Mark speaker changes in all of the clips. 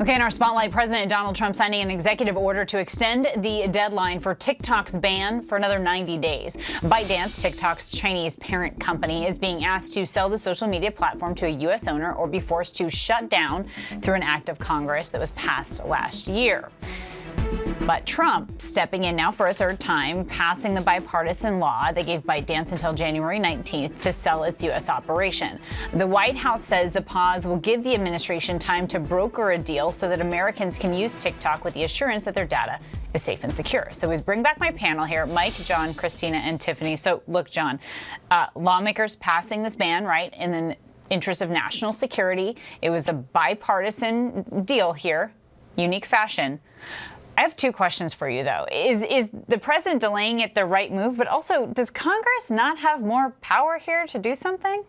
Speaker 1: Okay, in our spotlight, President Donald Trump signing an executive order to extend the deadline for TikTok's ban for another 90 days. ByteDance, TikTok's Chinese parent company, is being asked to sell the social media platform to a U.S. owner or be forced to shut down through an act of Congress that was passed last year. But Trump stepping in now for a third time, passing the bipartisan law that gave ByteDance until January 19th to sell its U.S. operation. The White House says the pause will give the administration time to broker a deal so that Americans can use TikTok with the assurance that their data is safe and secure. So we bring back my panel here, Mike, John, Christina, and Tiffany. So look, John, lawmakers passing this ban, right, in the interest of national security. It was a bipartisan deal here, unique fashion. I have two questions for you, though. Is the president delaying it the right move? But also, does Congress not have more power here to do something?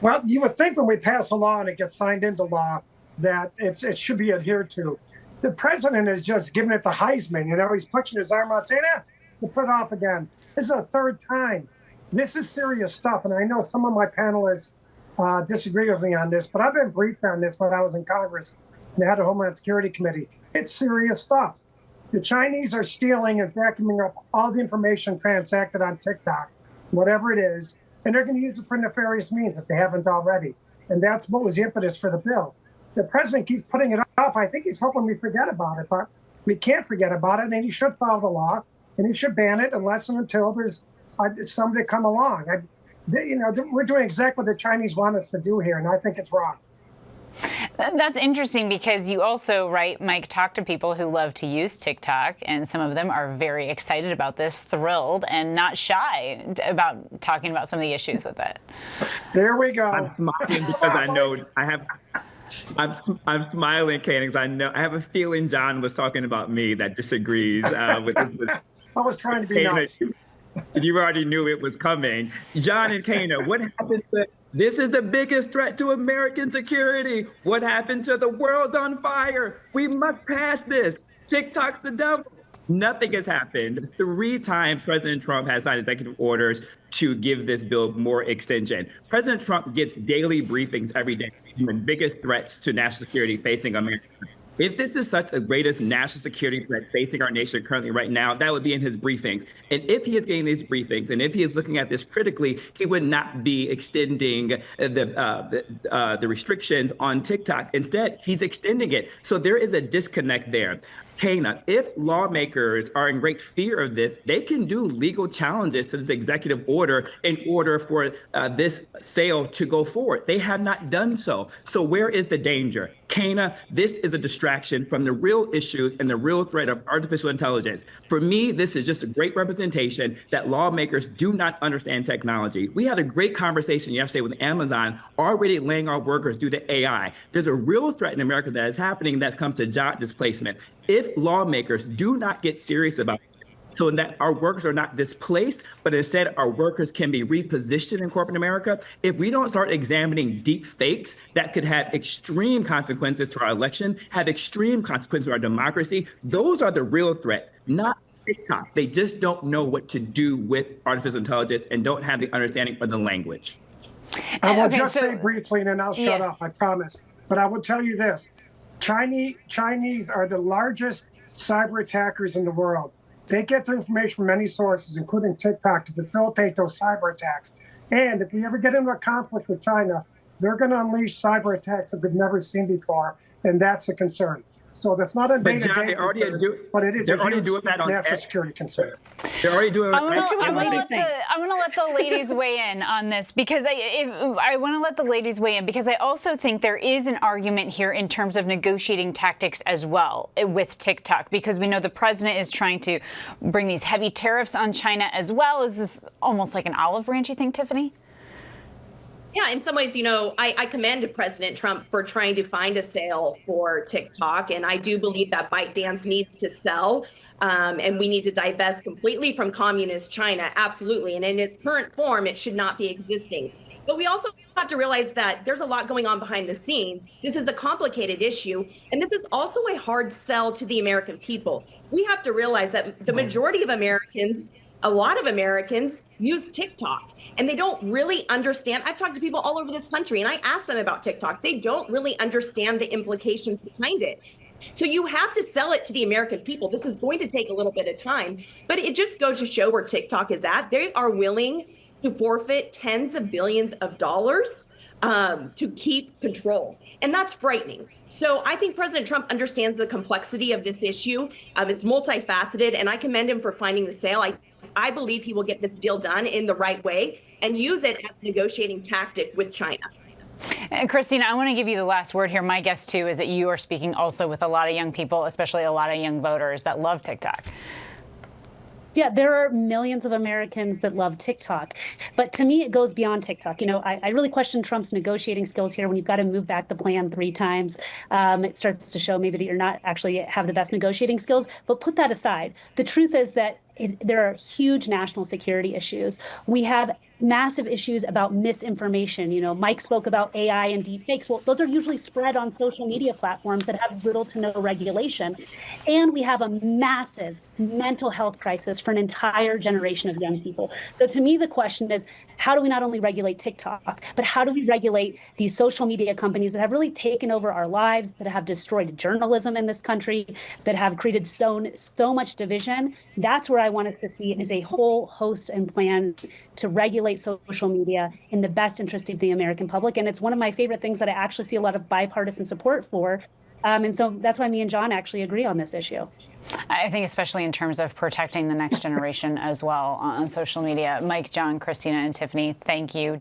Speaker 2: Well, you would think when we pass a law and it gets signed into law that it should be adhered to. The president is just giving it the Heisman. You know, he's pushing his arm out saying, we'll put it off again. This is a third time. This is serious stuff. And I know some of my panelists disagree with me on this, but I've been briefed on this when I was in Congress and had a Homeland Security Committee. It's serious stuff. The Chinese are stealing and vacuuming up all the information transacted on TikTok, whatever it is, and they're going to use it for nefarious means if they haven't already. And that's what was the impetus for the bill. The president keeps putting it off. I think he's hoping we forget about it, but we can't forget about it, and he should follow the law, and he should ban it unless and until there's somebody come along. We're doing exactly what the Chinese want us to do here, and I think it's wrong.
Speaker 1: That's interesting because you also, right, Mike, talk to people who love to use TikTok, and some of them are very excited about this, thrilled, and not shy about talking about some of the issues with it.
Speaker 2: There we go.
Speaker 3: I'm smiling because I know I'm smiling, Kane, because I have a feeling John was talking about me that disagrees with this.
Speaker 2: I was trying to be nice.
Speaker 3: You already knew it was coming. John and Kana, what happened to this is the biggest threat to American security. What happened to the world's on fire? We must pass this. TikTok's the devil. Nothing has happened. 3 times President Trump has signed executive orders to give this bill more extension. President Trump gets daily briefings every day on the biggest threats to national security facing America. If this is such a greatest national security threat facing our nation currently right now, that would be in his briefings. And if he is getting these briefings, and if he is looking at this critically, he would not be extending the restrictions on TikTok. Instead, he's extending it. So there is a disconnect there. Kana, if lawmakers are in great fear of this, they can do legal challenges to this executive order in order for this sale to go forward. They have not done so. So where is the danger? Kana, this is a distraction from the real issues and the real threat of artificial intelligence. For me, this is just a great representation that lawmakers do not understand technology. We had a great conversation yesterday with Amazon already laying off workers due to AI. There's a real threat in America that is happening that comes to job displacement. If lawmakers do not get serious about it, so that our workers are not displaced, but instead our workers can be repositioned in corporate America, if we don't start examining deep fakes that could have extreme consequences to our election, have extreme consequences to our democracy, those are the real threats, not TikTok. They just don't know what to do with artificial intelligence and don't have the understanding of the language.
Speaker 2: I will say briefly, and then I'll shut up, I promise. But I will tell you this. Chinese are the largest cyber attackers in the world. They get their information from many sources, including TikTok, to facilitate those cyber attacks. And if we ever get into a conflict with China, they're going to unleash cyber attacks that we've never seen before, and that's a concern. So that's not a day-to-day concern, but it is a huge national security concern.
Speaker 3: They're already doing
Speaker 1: I'm going to let the ladies weigh in on this because I want to let the ladies weigh in because I also think there is an argument here in terms of negotiating tactics as well with TikTok, because we know the president is trying to bring these heavy tariffs on China as well. Is this almost like an olive branch, you think, Tiffany?
Speaker 4: Yeah, in some ways, I commend President Trump for trying to find a sale for TikTok. And I do believe that ByteDance needs to sell and we need to divest completely from communist China. Absolutely. And in its current form, it should not be existing. But we also have to realize that there's a lot going on behind the scenes. This is a complicated issue. And this is also a hard sell to the American people. We have to realize that the majority of Americans a lot of Americans use TikTok and they don't really understand. I've talked to people all over this country and I ask them about TikTok. They don't really understand the implications behind it. So you have to sell it to the American people. This is going to take a little bit of time, but it just goes to show where TikTok is at. They are willing to forfeit tens of billions of dollars to keep control. And that's frightening. So I think President Trump understands the complexity of this issue. It's multifaceted, and I commend him for finding the sale. I believe he will get this deal done in the right way and use it as a negotiating tactic with China.
Speaker 1: And Christina, I want to give you the last word here. My guess, too, is that you are speaking also with a lot of young people, especially a lot of young voters that love TikTok.
Speaker 5: Yeah, there are millions of Americans that love TikTok. But to me, it goes beyond TikTok. You know, I really question Trump's negotiating skills here when you've got to move back the plan 3 times. It starts to show maybe that you're not actually have the best negotiating skills. But put that aside. The truth is that there are huge national security issues. We have massive issues about misinformation. You know, Mike spoke about AI and deepfakes. Well, those are usually spread on social media platforms that have little to no regulation. And we have a massive mental health crisis for an entire generation of young people. So to me, the question is, how do we not only regulate TikTok, but how do we regulate these social media companies that have really taken over our lives, that have destroyed journalism in this country, that have created so much division? That's where I want us to see is a whole host and plan to regulate social media in the best interest of the American public. And it's one of my favorite things that I actually see a lot of bipartisan support for. And so that's why me and John actually agree on this issue.
Speaker 1: I think especially in terms of protecting the next generation as well on social media. Mike, John, Christina, and Tiffany, thank you.